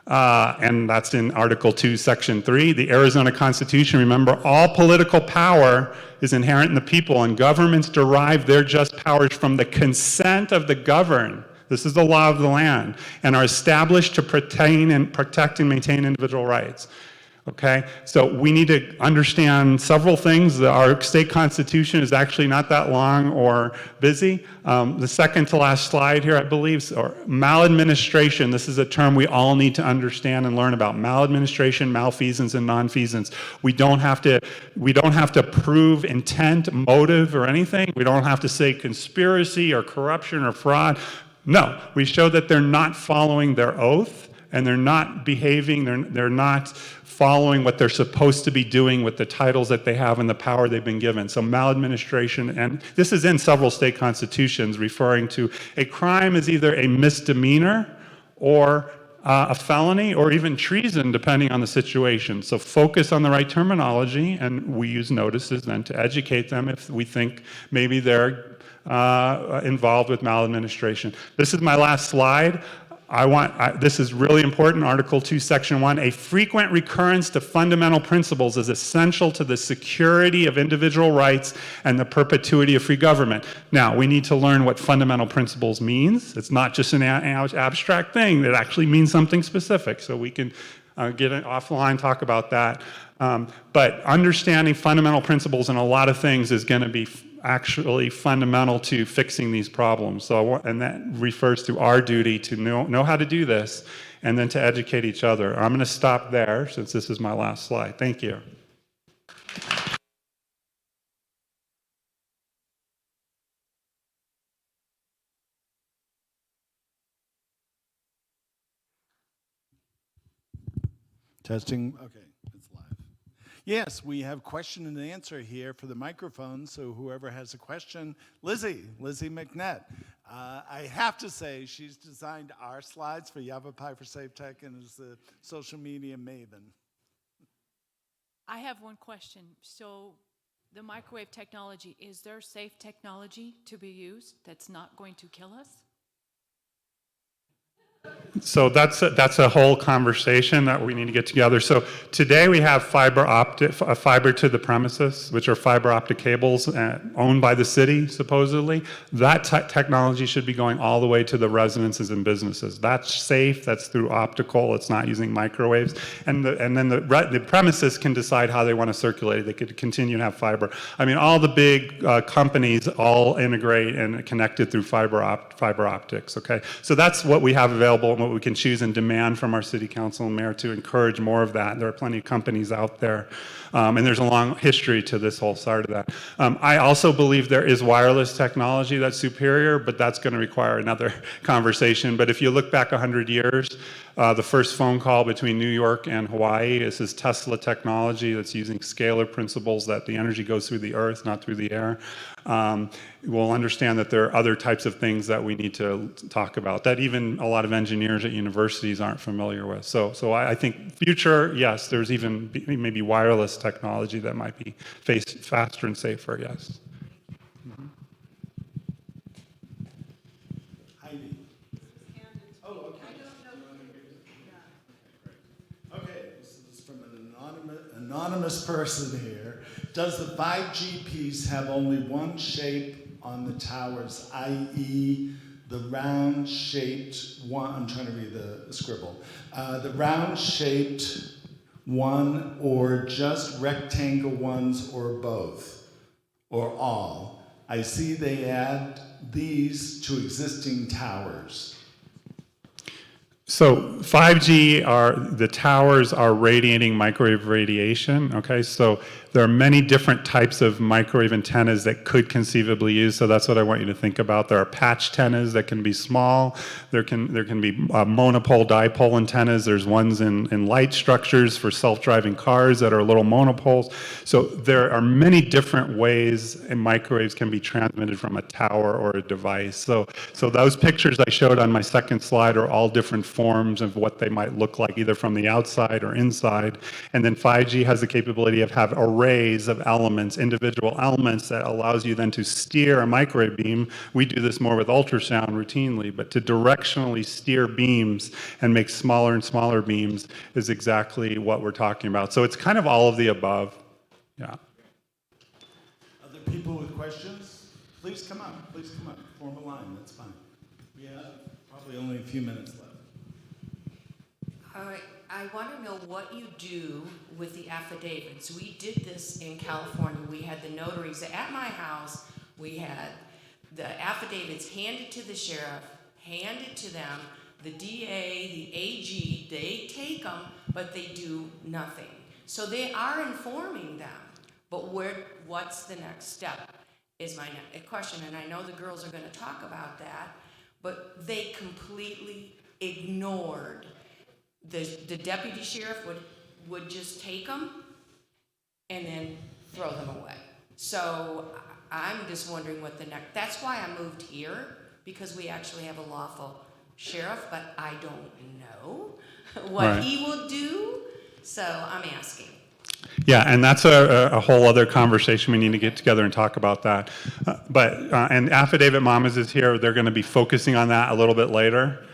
and that's in Article 2, Section 3. The Arizona Constitution, remember, all political power is inherent in the people, and governments derive their just powers from the consent of the governed. This is the law of the land, and are established to protect and maintain individual rights. Okay, so we need to understand several things. Our state constitution is actually not that long or busy. The second to last slide here, I believe, or maladministration. This is a term we all need to understand and learn about. Maladministration, malfeasance, and nonfeasance. We don't have to prove intent, motive, or anything. We don't have to say conspiracy or corruption or fraud. No, we show that they're not following their oath, and they're not behaving, they're not following what they're supposed to be doing with the titles that they have and the power they've been given. So maladministration, and this is in several state constitutions, referring to a crime is either a misdemeanor or a felony, or even treason, depending on the situation. So focus on the right terminology, and we use notices then to educate them if we think maybe they're involved with maladministration. This is my last slide. This is really important, Article 2, Section 1. A frequent recurrence to fundamental principles is essential to the security of individual rights and the perpetuity of free government. Now, we need to learn what fundamental principles means. It's not just an abstract thing. It actually means something specific. So we can get offline, talk about that. But understanding fundamental principles in a lot of things is going to be actually fundamental to fixing these problems. So, and that refers to our duty to know how to do this, and then to educate each other. I'm going to stop there since this is my last slide. Thank you. Testing. Okay. Yes, we have question and answer here for the microphone, so whoever has a question, Lizzie McNett. I have to say, she's designed our slides for Yavapai4SafeTech and is the social media maven. I have one question. So the microwave technology, is there safe technology to be used that's not going to kill us? So that's a whole conversation that we need to get together. So today we have fiber to the premises, which are fiber optic cables owned by the city, supposedly. That technology should be going all the way to the residences and businesses. That's safe. That's through optical. It's not using microwaves. And then the premises can decide how they want to circulate it. They could continue to have fiber. I mean, all the big companies all integrate and connected through fiber optics. Okay, so that's what we have available and what we can choose and demand from our city council and mayor to encourage more of that. There are plenty of companies out there, and there's a long history to this whole side of that. I also believe there is wireless technology that's superior, but that's going to require another conversation. But if you look back 100 years, the first phone call between New York and Hawaii is this Tesla technology that's using scalar principles, that the energy goes through the earth, not through the air. We'll understand that there are other types of things that we need to talk about that even a lot of engineers at universities aren't familiar with. So I think future, yes, there's even maybe wireless technology that might be faster and safer, yes. Mm-hmm. Heidi. Oh, okay. Okay, this is from an anonymous person here. Does the 5G piece have only one shape on the towers, i.e. the round-shaped one? I'm trying to read the scribble. The round-shaped one, or just rectangle ones, or both, or all? I see they add these to existing towers. So 5G the towers are radiating microwave radiation, okay? So there are many different types of microwave antennas that could conceivably use, so that's what I want you to think about. There are patch antennas that can be small. There can be monopole, dipole antennas. There's ones in light structures for self-driving cars that are little monopoles. So there are many different ways microwaves can be transmitted from a tower or a device. So those pictures I showed on my second slide are all different forms of what they might look like, either from the outside or inside. And then 5G has the capability of have arrays of elements, individual elements, that allows you then to steer a microwave beam. We do this more with ultrasound routinely, but to directionally steer beams and make smaller and smaller beams is exactly what we're talking about. So it's kind of all of the above. Yeah. Other people with questions? Please come up. Please come up. Form a line. That's fine. We have probably only a few minutes left. I want to know what you do with the affidavits. We did this in California. We had the notaries at my house. We had the affidavits handed to the sheriff, handed to them. The DA, the AG, they take them, but they do nothing. So they are informing them, but what's the next step is my question. And I know the girls are going to talk about that, but they completely ignored. The deputy sheriff would just take them and then throw them away. So I'm just wondering what the next, that's why I moved here, because we actually have a lawful sheriff, but I don't know what he will do, so I'm asking. Yeah, and that's a whole other conversation. We need to get together and talk about that. And Affidavit Mamas is here. They're going to be focusing on that a little bit later.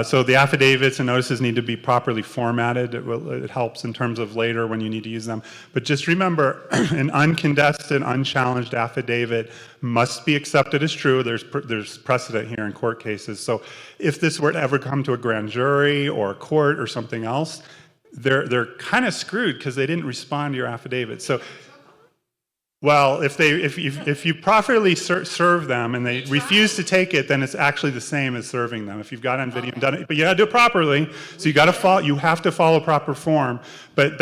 So the affidavits and notices need to be properly formatted. It helps in terms of later when you need to use them. But just remember, an uncontested, unchallenged affidavit must be accepted as true. There's precedent here in court cases. So if this were to ever come to a grand jury or a court or something else, they're kind of screwed because they didn't respond to your affidavit. So, well, if you properly serve them and they refuse to take it, then it's actually the same as serving them. If you've got it on video and done it, but you got to do it properly. So you have to follow proper form. But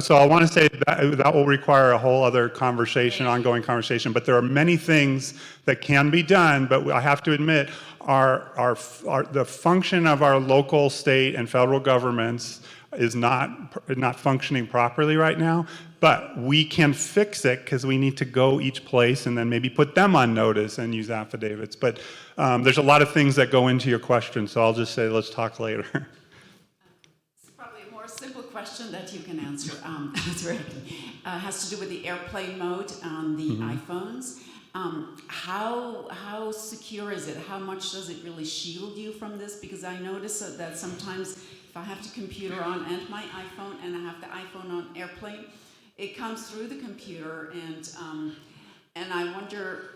so I want to say that will require a whole other conversation, ongoing conversation. But there are many things that can be done. But I have to admit, the function of our local, state, and federal governments is not functioning properly right now, but we can fix it because we need to go each place and then maybe put them on notice and use affidavits. But there's a lot of things that go into your question, so I'll just say let's talk later. It's probably a more simple question that you can answer. Has to do with the airplane mode on the iPhones. How secure is it? How much does it really shield you from this? Because I notice that sometimes if I have the computer on and my iPhone and I have the iPhone on airplane, it comes through the computer and I wonder,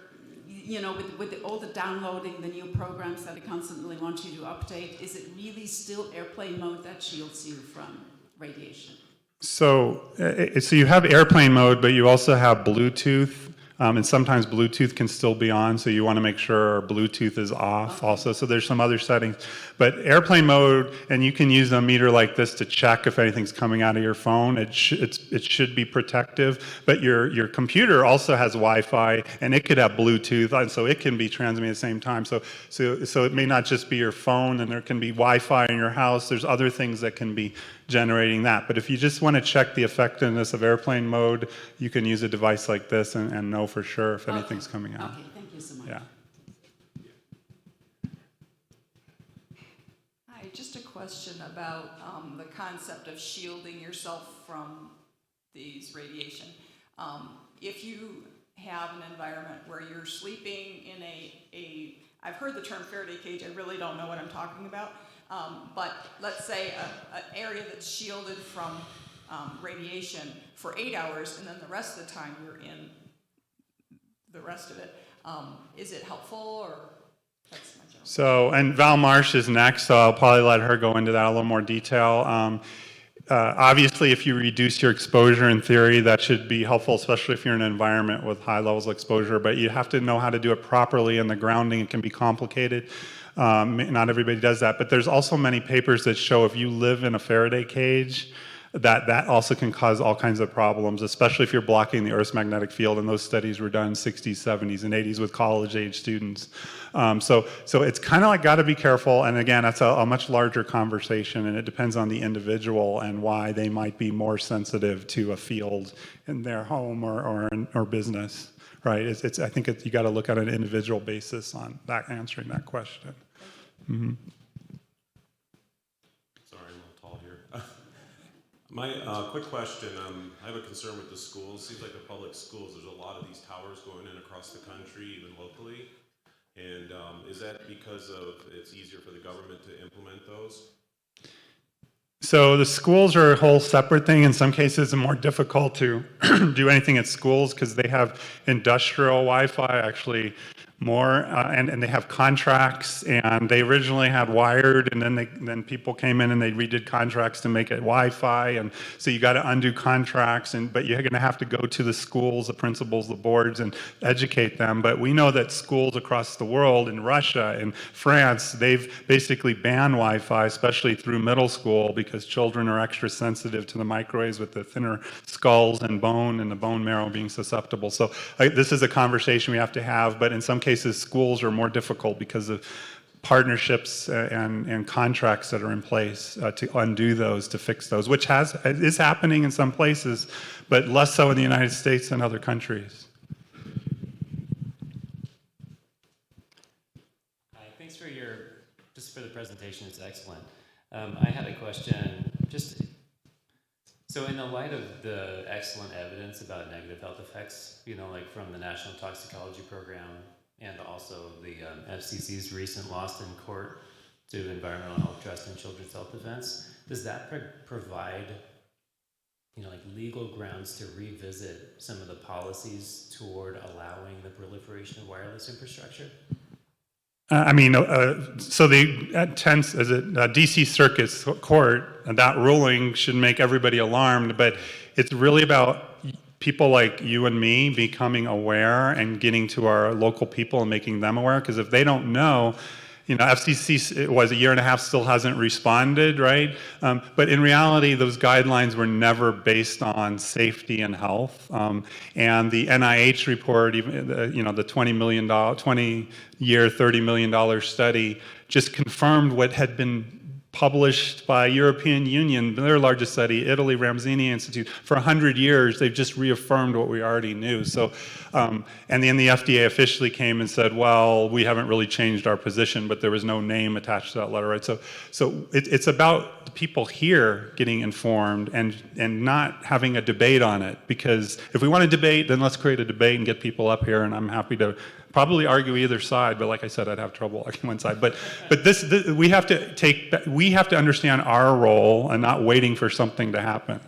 you know, with all the downloading, the new programs that it constantly wants you to update, is it really still airplane mode that shields you from radiation? So you have airplane mode, but you also have Bluetooth. And sometimes Bluetooth can still be on, so you want to make sure Bluetooth is off also. So there's some other settings. But airplane mode, and you can use a meter like this to check if anything's coming out of your phone. It should be protective. But your computer also has Wi-Fi, and it could have Bluetooth, and so it can be transmitted at the same time. So it may not just be your phone, and there can be Wi-Fi in your house. There's other things that can be generating that. But if you just want to check the effectiveness of airplane mode, you can use a device like this and know for sure if anything's coming out. Okay, thank you so much. Yeah. Hi, just a question about the concept of shielding yourself from these radiation. If you have an environment where you're sleeping in I've heard the term Faraday cage, I really don't know what I'm talking about, but let's say an area that's shielded from radiation for 8 hours, and then the rest of the time you're in the rest of it. Is it helpful, or that's my general? So, and Val Marsh is next, so I'll probably let her go into that in a little more detail. Obviously, if you reduce your exposure in theory, that should be helpful, especially if you're in an environment with high levels of exposure, but you have to know how to do it properly, and the grounding can be complicated. Not everybody does that, but there's also many papers that show if you live in a Faraday cage, that also can cause all kinds of problems, especially if you're blocking the Earth's magnetic field, and those studies were done 60s, 70s, and 80s with college-age students. So it's kind of like got to be careful, and again, that's a much larger conversation, and it depends on the individual and why they might be more sensitive to a field in their home or business, right? I think you got to look at an individual basis on that, answering that question. Mm-hmm. My quick question, I have a concern with the schools. Seems like the public schools, there's a lot of these towers going in across the country, even locally. And is that because it's easier for the government to implement those? So the schools are a whole separate thing. In some cases, it's more difficult to do anything at schools because they have industrial Wi-Fi, actually more, and they have contracts, and they originally had wired, and then people came in and they redid contracts to make it Wi-Fi, and so you got to undo contracts, but you're going to have to go to the schools, the principals, the boards, and educate them. But we know that schools across the world, in Russia, in France, they've basically banned Wi-Fi, especially through middle school, because children are extra sensitive to the microwaves with the thinner skulls and the bone marrow being susceptible. So this is a conversation we have to have, but in some cases, schools are more difficult because of partnerships and contracts that are in place to undo those, to fix those, which is happening in some places, but less so in the United States than other countries. Hi, thanks for the presentation. It's excellent. I had a question. So in the light of the excellent evidence about negative health effects, like from the National Toxicology Program, and also the FCC's recent loss in court to Environmental Health Trust and Children's Health Defense, does that provide, legal grounds to revisit some of the policies toward allowing the proliferation of wireless infrastructure? So the DC Circuit Court, that ruling should make everybody alarmed, but it's really about people like you and me becoming aware and getting to our local people and making them aware, because if they don't know, FCC, it was a year and a half, still hasn't responded, right? But in reality, those guidelines were never based on safety and health. And the NIH report, even the $20-year, $30 million study, just confirmed what had been published by European Union, their largest study, Italy, Ramsini Institute. For 100 years, they've just reaffirmed what we already knew. So, and then the FDA officially came and said, well, we haven't really changed our position, but there was no name attached to that letter, right? So it's about the people here getting informed and not having a debate on it, because if we want to debate, then let's create a debate and get people up here, and I'm happy to probably argue either side, but like I said, I'd have trouble arguing one side. But this we have to understand our role and not waiting for something to happen.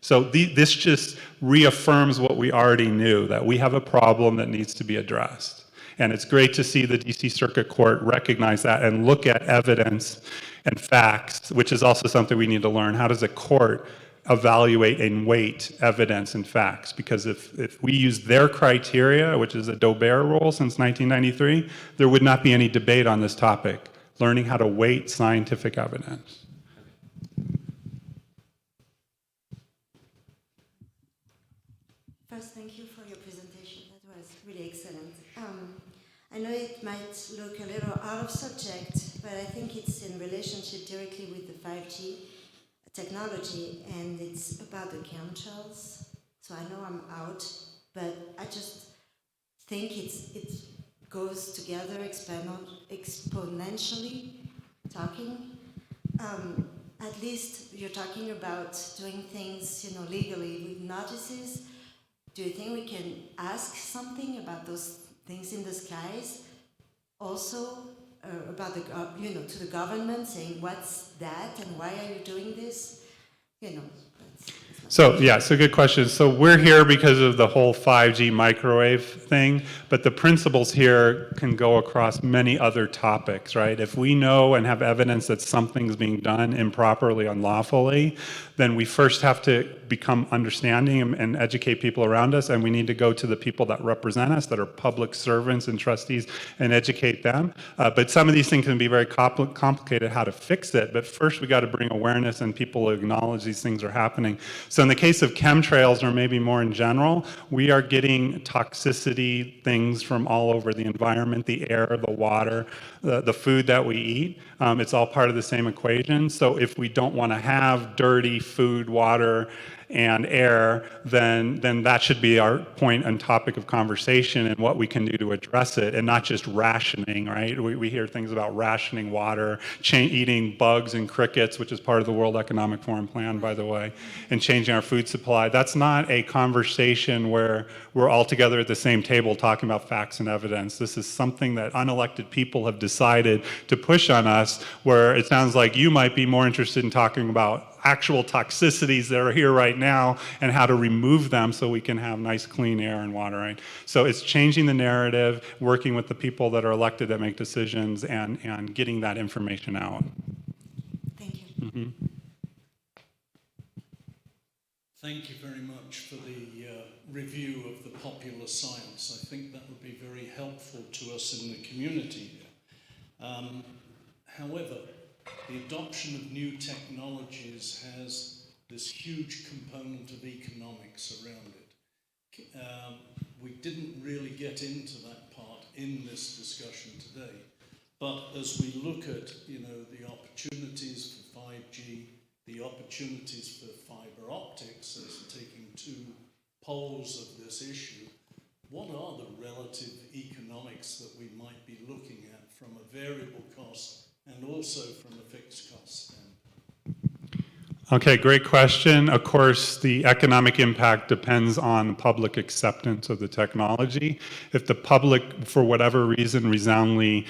So this just reaffirms what we already knew, that we have a problem that needs to be addressed. And it's great to see the DC Circuit Court recognize that and look at evidence and facts, which is also something we need to learn. How does a court evaluate and weight evidence and facts? Because if we use their criteria, which is a Dober rule since 1993, there would not be any debate on this topic, learning how to weight scientific evidence. First, thank you for your presentation. That was really excellent. I know it might look a little out of subject, but I think it's in relationship directly with the 5G technology, and it's about the chemtrails. So I know I'm out, but I just think it goes together exponentially talking. At least you're talking about doing things, legally with notices. Do you think we can ask something about those things in the skies? Also, about to the government, saying what's that and why are you doing this? That's So, yeah, so good question. So we're here because of the whole 5G microwave thing, but the principles here can go across many other topics, right? If we know and have evidence that something's being done improperly, unlawfully, then we first have to become understanding and educate people around us, and we need to go to the people that represent us, that are public servants and trustees, and educate them. But some of these things can be very complicated how to fix it, but first we got to bring awareness and people acknowledge these things are happening. So in the case of chemtrails, or maybe more in general, we are getting toxicity things from all over the environment, the air, the water, the food that we eat. It's all part of the same equation. So if we don't want to have dirty food, water, and air, then that should be our point and topic of conversation and what we can do to address it, and not just rationing, right? We hear things about rationing water, eating bugs and crickets, which is part of the World Economic Forum plan, by the way, and changing our food supply. That's not a conversation where we're all together at the same table talking about facts and evidence. This is something that unelected people have decided to push on us, where it sounds like you might be more interested in talking about actual toxicities that are here right now and how to remove them so we can have nice clean air and water, right? So it's changing the narrative, working with the people that are elected that make decisions, and getting that information out. Thank you. Thank you very much for the review of the popular science. I think that would be very helpful to us in the community here. However, the adoption of new technologies has this huge component of economics around it. We didn't really get into that part in this discussion today, but as we look at, the opportunities for 5G, the opportunities for fiber optics as taking two poles of this issue, what are the relative economics that we might be looking at from a variable cost and also from a fixed cost standpoint? Okay, great question. Of course, the economic impact depends on public acceptance of the technology. If the public, for whatever reason, resoundingly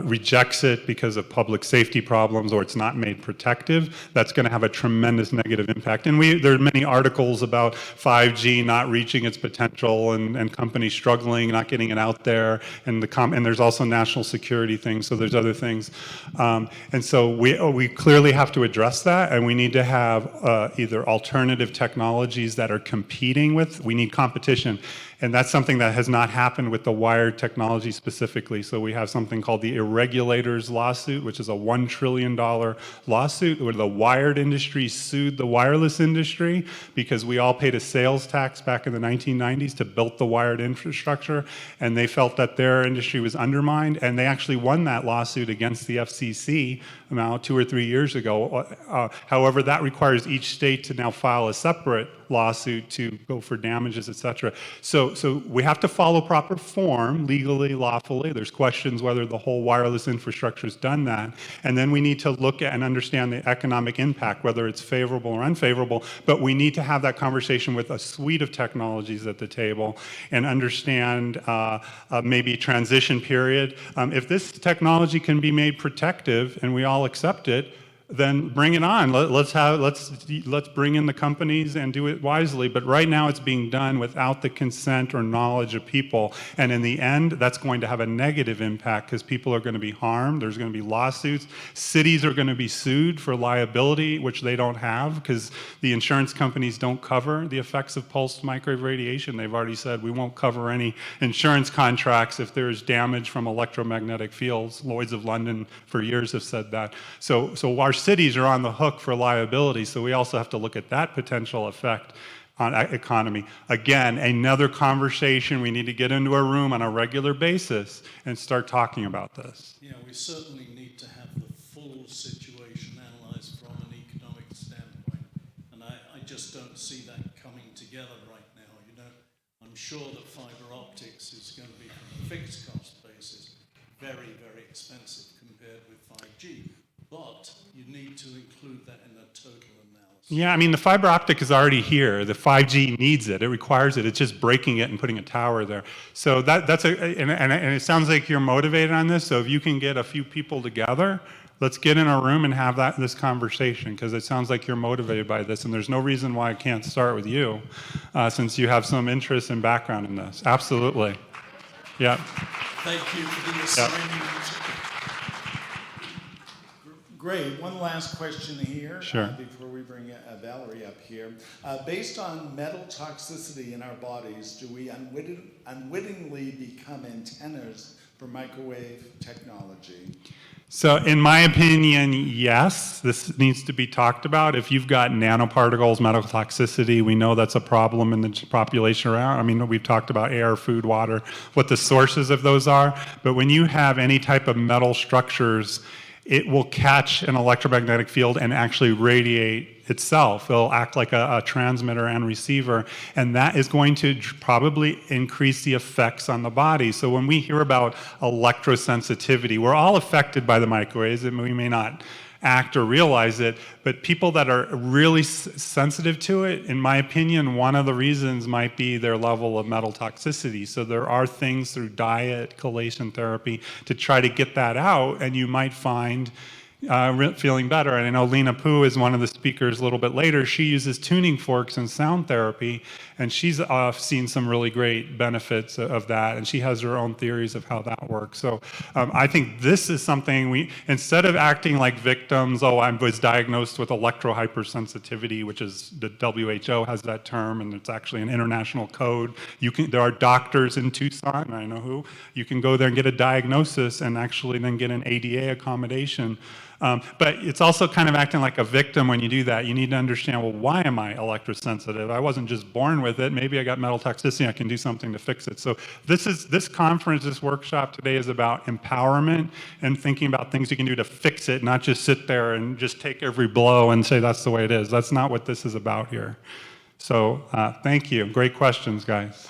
rejects it because of public safety problems, or it's not made protective, that's going to have a tremendous negative impact. And there are many articles about 5G not reaching its potential, and companies struggling, not getting it out there, and there's also national security things, so there's other things. And so we clearly have to address that, and we need to have either alternative technologies that are competing with. We need competition. And that's something that has not happened with the wired technology specifically. So we have something called the Irregulators lawsuit, which is a $1 trillion lawsuit where the wired industry sued the wireless industry because we all paid a sales tax back in the 1990s to build the wired infrastructure, and they felt that their industry was undermined, and they actually won that lawsuit against the FCC now 2 or 3 years ago. However, that requires each state to now file a separate lawsuit to go for damages, et cetera. So we have to follow proper form, legally, lawfully. There's questions whether the whole wireless infrastructure has done that. And then we need to look at and understand the economic impact, whether it's favorable or unfavorable. But we need to have that conversation with a suite of technologies at the table and understand maybe transition period. If this technology can be made protective and we all accept it, then bring it on. Let's bring in the companies and do it wisely. But right now it's being done without the consent or knowledge of people. And in the end, that's going to have a negative impact because people are going to be harmed. There's going to be lawsuits. Cities are going to be sued for liability, which they don't have because the insurance companies don't cover the effects of pulsed microwave radiation. They've already said we won't cover any insurance contracts if there's damage from electromagnetic fields. Lloyd's of London for years have said that. So our cities are on the hook for liability, so we also have to look at that potential effect on economy. Again, another conversation. We need to get into a room on a regular basis and start talking about this. Yeah, we certainly need to have the full situation analyzed from an economic standpoint, and I just don't see that coming together right now. I'm sure that fiber optics is going to be, from a fixed cost basis, very, very expensive compared with 5G. But you need to include that in a total analysis. Yeah, I mean, the fiber optic is already here. The 5G needs it. It requires it. It's just breaking it and putting a tower there. So that's and it sounds like you're motivated on this. So if you can get a few people together, let's get in a room and have this conversation, because it sounds like you're motivated by this, and there's no reason why I can't start with you, since you have some interest and background in this. Absolutely. Yeah. Thank you for the assignment. Great. One last question here Sure. Before we bring Valerie up here. Based on metal toxicity in our bodies, do we unwittingly become antennas for microwave technology? So in my opinion, yes, this needs to be talked about. If you've got nanoparticles, medical toxicity, we know that's a problem in the population around. I mean, we've talked about air, food, water, what the sources of those are. But when you have any type of metal structures, it will catch an electromagnetic field and actually radiate itself. It'll act like a transmitter and receiver, and that is going to probably increase the effects on the body. So when we hear about electrosensitivity, we're all affected by the microwaves, and we may not act or realize it, but people that are really sensitive to it, in my opinion, one of the reasons might be their level of metal toxicity. So there are things through diet, chelation therapy, to try to get that out, and you might find feeling better. And I know Lena Poo is one of the speakers a little bit later. She uses tuning forks and sound therapy, and she's seen some really great benefits of that, and she has her own theories of how that works. So I think this is something instead of acting like victims, I was diagnosed with electrohypersensitivity, which is the WHO has that term, and it's actually an international code. There are doctors in Tucson, I know who, you can go there and get a diagnosis and actually then get an ADA accommodation. But it's also kind of acting like a victim when you do that. You need to understand, well, why am I electrosensitive? I wasn't just born with it. Maybe I got metal toxicity. I can do something to fix it. So this conference, this workshop today is about empowerment and thinking about things you can do to fix it, not just sit there and just take every blow and say that's the way it is. That's not what this is about here. So thank you. Great questions, guys.